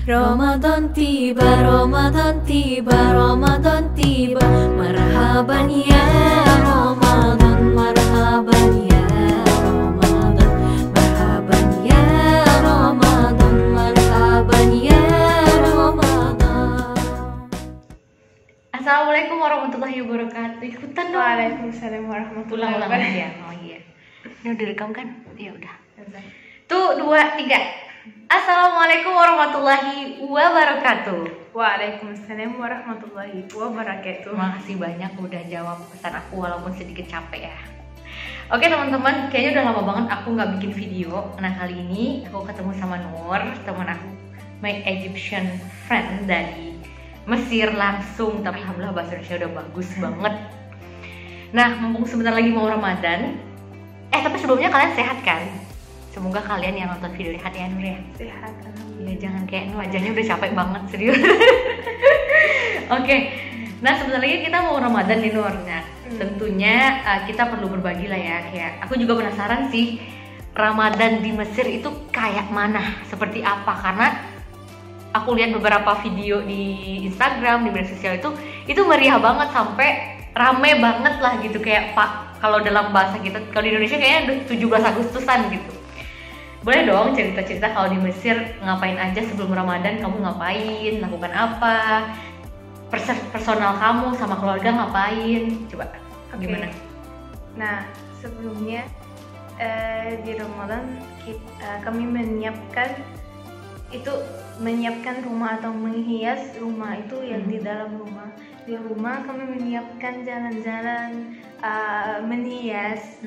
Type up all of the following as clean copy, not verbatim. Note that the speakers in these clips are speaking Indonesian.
Ramadan tiba, Ramadan tiba, Ramadan tiba. Marhaban ya Ramadan, marhaban ya Ramadan, marhaban ya Ramadan, marhaban ya Ramadan. Assalamualaikum warahmatullahi wabarakatuh. Ikutan dong. Waalaikumsalam warahmatullahi Ulang wabarakatuh. ya. Oh iya. Ini udah direkam kan? Ya udah. Tuh 2, 3. Assalamualaikum warahmatullahi wabarakatuh. Waalaikumsalam warahmatullahi wabarakatuh. Makasih banyak udah jawab pesan aku walaupun sedikit capek ya. Oke teman-teman, kayaknya udah lama banget aku nggak bikin video. Nah kali ini aku ketemu sama Nur, teman aku, my Egyptian friend dari Mesir langsung. Tapi alhamdulillah bahasa Indonesia udah bagus banget. Nah mumpung sebentar lagi mau Ramadan, tapi sebelumnya kalian sehat kan? Semoga kalian yang nonton video sehat ya Nur ya. Sehat. Ya jangan kayak Nur, wajahnya udah capek banget serius. Oke. Nah sebentar lagi kita mau Ramadan nih Nur. Nah tentunya kita perlu berbagi lah ya. Kayak aku juga penasaran sih Ramadan di Mesir itu kayak mana, seperti apa, karena aku lihat beberapa video di Instagram, di media sosial itu meriah banget sampai rame banget lah gitu, kayak Pak kalau dalam bahasa kita, kalau di Indonesia kayaknya 17 Agustusan gitu. Boleh dong cerita-cerita kalau di Mesir ngapain aja sebelum Ramadan, kamu ngapain, lakukan apa, personal kamu sama keluarga ngapain, coba gimana? Nah sebelumnya di Ramadan kami menyiapkan rumah atau menghias rumah itu yang di dalam rumah. Di rumah kami menyiapkan jalan-jalan, menghias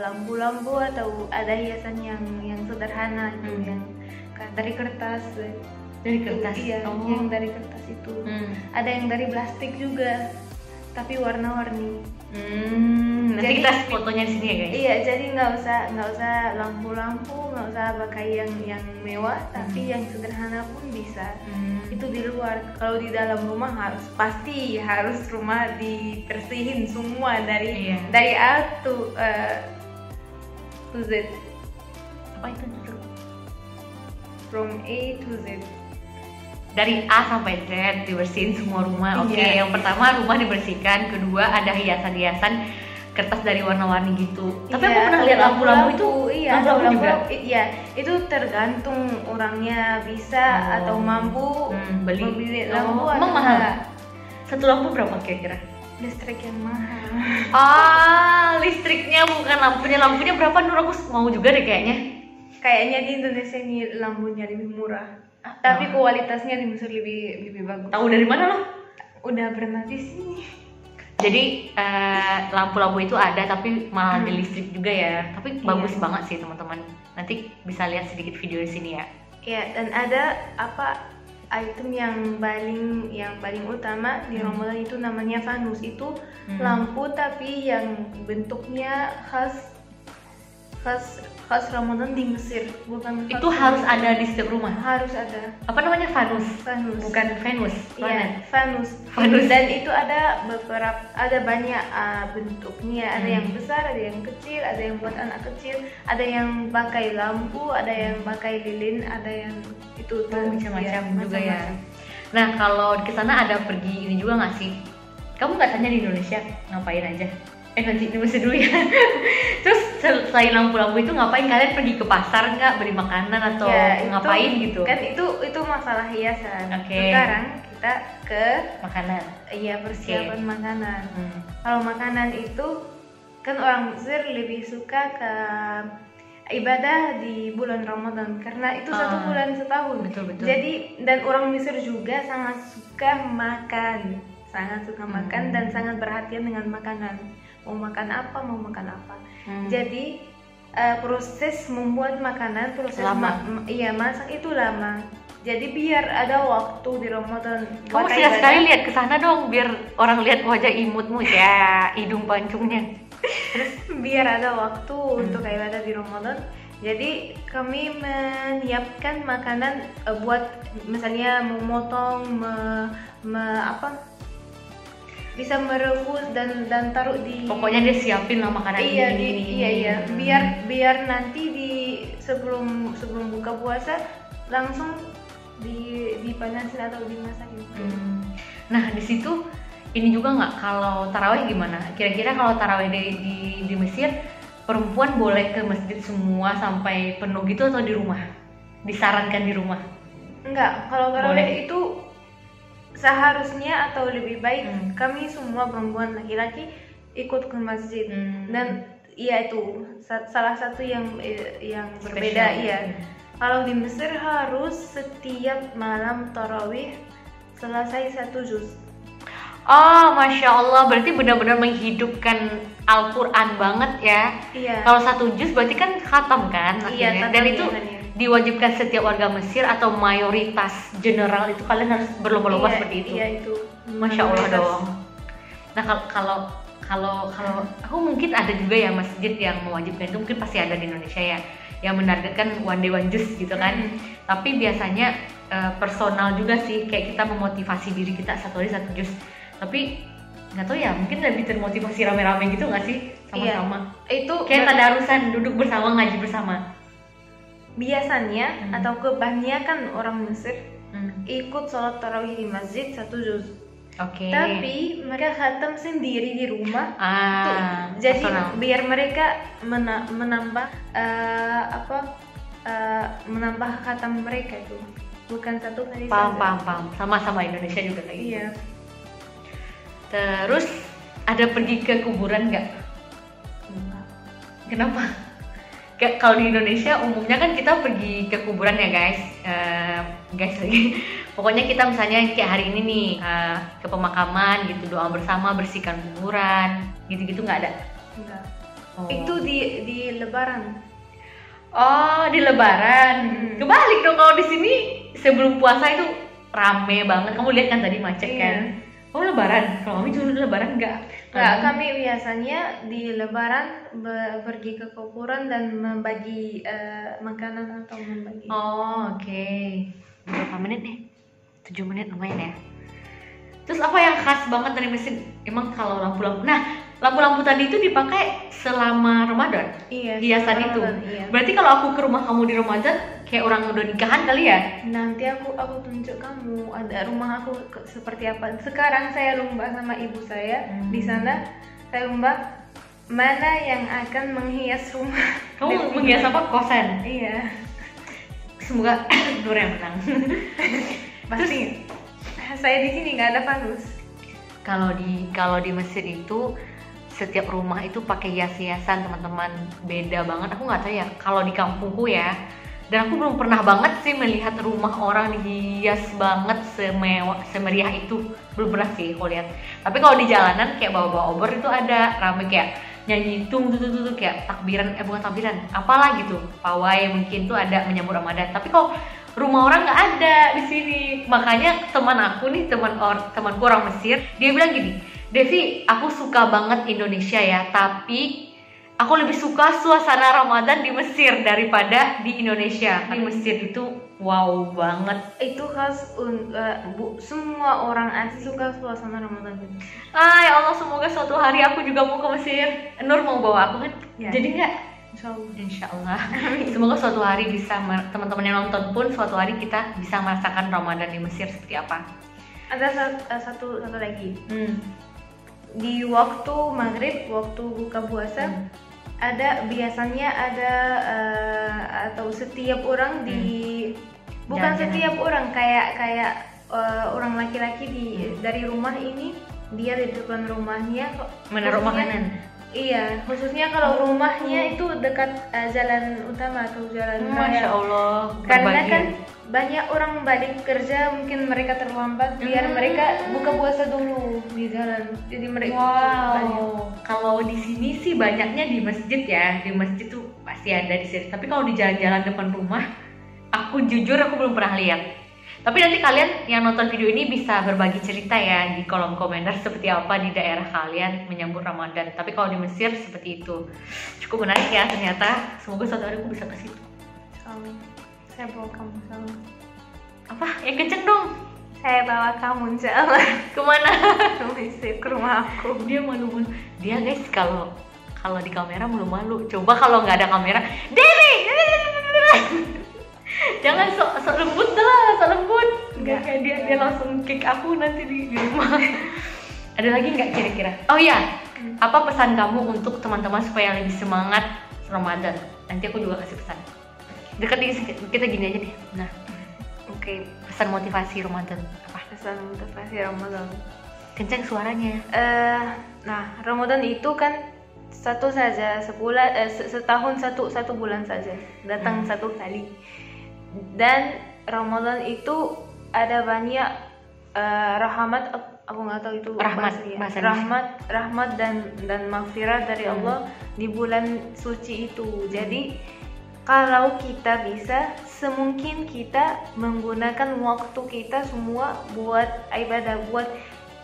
lampu-lampu atau ada hiasan yang sederhana itu yang dari kertas. Dari kertas? Iya, Oh. yang dari kertas itu. Ada yang dari plastik juga, tapi warna-warni. Nanti Jadi- kita fotonya di sini ya guys. Iya, jadi nggak usah lampu-lampu, nggak usah pakai yang mewah, tapi yang sederhana pun bisa. Itu di luar. Kalau di dalam rumah pasti harus rumah dibersihin semua dari Iya. dari A to Z, Apa itu? from A to Z. Dari A sampai Z dibersihin semua rumah. Oke, Iya. yang pertama rumah dibersihkan, kedua ada hiasan-hiasan kertas dari warna-warni gitu. Tapi aku Iya, pernah lihat lampu-lampu itu, iya, lampu-lampu juga. Iya, itu tergantung orangnya bisa atau mampu beli. membeli lampu atau Emang mahal? enggak. Satu lampu berapa kira-kira? Listrik yang mahal. Listriknya bukan lampunya. Lampunya berapa Nur? Aku mau juga deh kayaknya. Kayaknya di Indonesia ini lampunya lebih murah, tapi kualitasnya di Mesir lebih bagus. Tahu dari mana loh? Udah pernah di sini. Jadi lampu-lampu itu ada tapi malah di listrik juga ya. Tapi bagus banget sih teman-teman. Nanti bisa lihat sedikit video di sini ya. Ya, dan ada item yang paling utama di Ramadan itu namanya fanus. Itu lampu tapi yang bentuknya khas Ramadan di Mesir, bukan khas Itu harus Ramadan. ada di setiap rumah. Harus ada Apa namanya? Fanus. Bukan Venus. Iya, fanus. Fanus. Dan itu ada banyak bentuknya. Ada yang besar, ada yang kecil, ada yang buat anak kecil, ada yang pakai lampu, ada yang pakai lilin, ada yang itu tuh Macam-macam ya, juga ya. macam-macam. Nah kalau ke sana ada pergi ini juga nggak sih? Kamu nggak tanya di Indonesia ngapain aja? Nanti di Mesir dulu ya. Terus selain lampu-lampu itu ngapain, kalian pergi ke pasar nggak, beli makanan atau Ya, itu- ngapain gitu? Kan itu masalah hiasan. Oke. Sekarang kita ke Makanan. persiapan makanan. Kalau makanan itu kan orang Mesir lebih suka ke ibadah di bulan Ramadan karena itu 1 bulan setahun. Betul-betul. Jadi dan orang Mesir juga sangat suka makan, dan sangat perhatian dengan makanan. Mau makan apa. Jadi proses membuat makanan, Lama. masak itu lama. Jadi biar ada waktu di Ramadan. Kamu buat sekali ibadah. lihat ke sana dong biar orang lihat wajah imutmu ya, hidung pancungnya. Biar ada waktu untuk ibadah di Ramadan. Jadi kami menyiapkan makanan buat misalnya memotong, bisa merebus dan taruh di. Pokoknya dia siapin lah makanan Iya, ini. iya. Biar nanti sebelum buka puasa langsung dipanasin atau dimasak gitu. Nah di situ ini juga nggak, kalau tarawih gimana? Kira-kira kalau tarawih di Mesir, perempuan boleh ke masjid semua sampai penuh gitu atau di rumah? Disarankan di rumah? Enggak, kalau tarawih itu seharusnya atau lebih baik kami semua perempuan laki-laki ikut ke masjid. Dan iya itu salah satu yang berbeda ya. Kalau di Mesir harus setiap malam tarawih selesai 1 juz. Oh, Masya Allah, berarti benar-benar menghidupkan Al-Quran banget ya. Iya. Kalau 1 juz berarti kan khatam kan akhirnya. Iya, Dan itu diwajibkan setiap warga Mesir atau mayoritas general itu kalian harus berlomba-lomba seperti itu. Iya itu. Masya Allah dong. Nah kalau aku mungkin ada juga ya masjid yang mewajibkan itu, mungkin pasti ada di Indonesia ya, yang menargetkan one day one juz gitu kan. Tapi biasanya personal juga sih, kayak kita memotivasi diri kita 1 hari 1 juz. Tapi nggak tahu ya, mungkin lebih termotivasi rame-rame gitu nggak sih, sama-sama. Iya. Itu kayak tadarusan, duduk bersama, ngaji bersama. Biasanya atau kebanyakan orang Mesir ikut sholat tarawih di masjid 1 juz. Oke. Tapi mereka khatam sendiri di rumah. Jadi personal. biar mereka menambah menambah khatam mereka itu, bukan 1 hari saja. Paham. Sama-sama Indonesia juga kayak gitu. Iya. Terus ada pergi ke kuburan nggak? Kenapa? Kayak kalau di Indonesia umumnya kan kita pergi ke kuburan ya guys lagi. Pokoknya kita misalnya kayak hari ini nih ke pemakaman gitu, doa bersama, bersihkan kuburan, gitu-gitu nggak ada? Enggak. Oh. Itu di Lebaran. Oh, di Lebaran. Kebalik dong, kalau di sini sebelum puasa itu rame banget. Kamu lihat kan tadi macet kan? Oh, Lebaran. Kalau kami cuma Lebaran enggak. Kami biasanya di Lebaran pergi ke kuburan dan membagi makanan atau membagi. Oh, oke. Berapa menit nih? 7 menit lumayan ya. Terus apa yang khas banget dari Mesir? Emang kalau lampu-lampu. Nah, lampu-lampu tadi itu dipakai selama Ramadan. Iya. Hiasan Ramadan, itu. Iya. Berarti kalau aku ke rumah kamu di Ramadan, kayak orang udah nikahan kali ya? Nanti aku tunjuk kamu ada rumah aku seperti apa. Sekarang saya lomba sama ibu saya di sana. Saya lomba mana yang akan menghias rumah. Kamu menghias apa? Kosan? Iya. Semoga Nur yang menang. Pasti. Saya di sini nggak ada fanus. Kalau di Mesir itu setiap rumah itu pakai hias-hiasan teman-teman, beda banget. Aku nggak tahu ya kalau di kampungku ya. Dan aku belum pernah banget sih melihat rumah orang dihias banget semeriah itu, belum pernah sih aku lihat. Tapi kalau di jalanan kayak bawa-bawa obor itu ada rame kayak nyanyi tuh kayak takbiran, bukan takbiran, apalah gitu, pawai mungkin tuh ada menyambut Ramadan. Tapi kalau rumah orang nggak ada di sini. Makanya teman aku nih, temanku orang Mesir, dia bilang gini, Devi, aku suka banget Indonesia ya, tapi aku lebih suka suasana Ramadan di Mesir daripada di Indonesia. Di Mesir itu wow banget. Itu khas semua orang asing suka suasana Ramadan itu. Ya Allah, semoga suatu hari aku juga mau ke Mesir. Nur mau bawa aku kan? Ya. Jadi nggak? Insya Insya Allah. Allah. Semoga suatu hari bisa, teman-teman yang nonton pun suatu hari kita bisa merasakan Ramadan di Mesir seperti apa. Ada satu lagi. Di waktu maghrib, waktu buka puasa, biasanya ada atau setiap orang bukan setiap orang, kayak orang laki-laki dari rumah ini, dia di depan rumahnya menaruh makanan. Iya, khususnya kalau rumahnya itu dekat jalan utama atau jalan Masya raya. Allah. Karena kan banyak orang balik kerja, mungkin mereka terlambat, biar mereka buka puasa dulu di jalan. Jadi mereka Kalau di sini sih banyaknya di masjid ya. Di masjid tuh pasti ada di sini. Tapi kalau di jalan-jalan depan rumah, aku jujur aku belum pernah lihat. Tapi nanti kalian yang nonton video ini bisa berbagi cerita ya di kolom komentar seperti apa di daerah kalian menyambut Ramadan. Tapi kalau di Mesir seperti itu. Cukup menarik ya ternyata. Semoga suatu hari aku bisa ke situ. Saya bawa kamu sama. Apa? Yang kenceng dong. Saya bawa kamu insyaallah. Kemana? Ke Mesir, ke rumah aku. Dia malu-malu. Dia guys kalau di kamera malu-malu. Coba kalau nggak ada kamera, Devi! Jangan sok lembut lah, sok lembut. Enggak. kayak dia langsung kick aku nanti di rumah. Ada lagi nggak kira-kira? Oh iya, apa pesan kamu untuk teman-teman supaya lebih semangat Ramadan? Nanti aku juga kasih pesan. Dekat kita gini aja deh. Nah, Oke, pesan motivasi Ramadan apa? pesan motivasi Ramadan. Kencang suaranya. Nah, Ramadan itu kan satu saja setahun satu bulan saja datang satu kali. Dan Ramadan itu ada banyak rahmat, aku nggak tahu itu bahasa rahmat dan maghfirah dari Allah di bulan suci itu. Jadi kalau kita bisa, semungkin kita menggunakan waktu kita semua buat ibadah,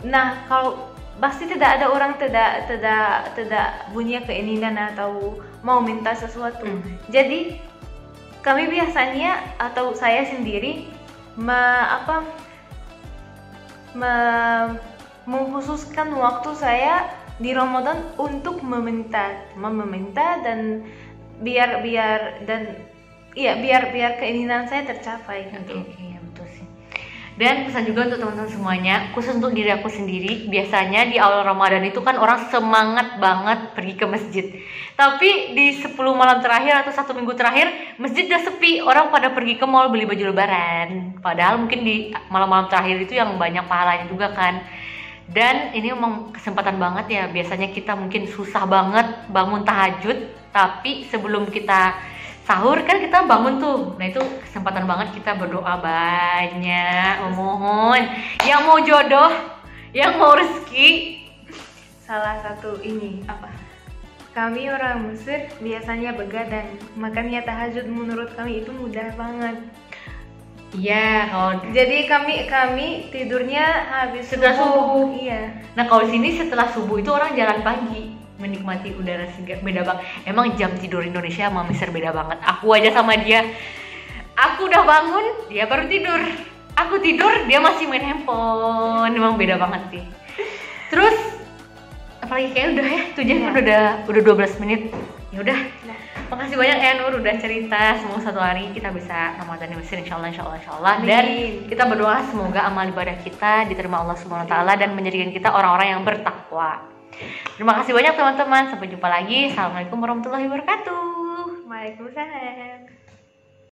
nah kalau pasti tidak ada orang tidak punya keinginan atau mau minta sesuatu. Jadi kami biasanya atau saya sendiri mengkhususkan waktu saya di Ramadan untuk meminta dan biar keinginan saya tercapai gitu. Oke, betul sih. Dan pesan juga untuk teman-teman semuanya, khusus untuk diri aku sendiri, biasanya di awal Ramadan itu kan orang semangat banget pergi ke masjid. Tapi di 10 malam terakhir atau 1 minggu terakhir, masjid udah sepi, orang pada pergi ke mall beli baju lebaran. Padahal mungkin di malam-malam terakhir itu yang banyak pahalanya juga kan. Dan ini emang kesempatan banget ya, biasanya kita mungkin susah banget bangun tahajud, tapi sebelum kita sahur kan kita bangun tuh. Nah itu kesempatan banget kita berdoa banyak, memohon yang mau jodoh, yang mau rezeki. Salah satu ini apa? Kami orang Mesir biasanya begadang, makanya tahajud menurut kami itu mudah banget. Iya, kalau Jadi kami tidurnya habis setelah subuh. Iya. Nah kalau di sini setelah subuh itu orang jalan pagi, menikmati udara segar. Beda banget. Emang jam tidur Indonesia sama Mesir beda banget. Aku aja sama dia, aku udah bangun, dia baru tidur. Aku tidur, dia masih main handphone. Emang beda banget sih. Terus apalagi kayak udah ya, tuh jam udah 12 menit. Ya udah. Makasih banyak ya Nur udah cerita. Semoga satu hari kita bisa Ramadan di Mesir insyaallah. Dan kita berdoa semoga amal ibadah kita diterima Allah Subhanahu wa taala dan menjadikan kita orang-orang yang bertakwa. Terima kasih banyak teman-teman. Sampai jumpa lagi. Assalamualaikum warahmatullahi wabarakatuh. Waalaikumsalam.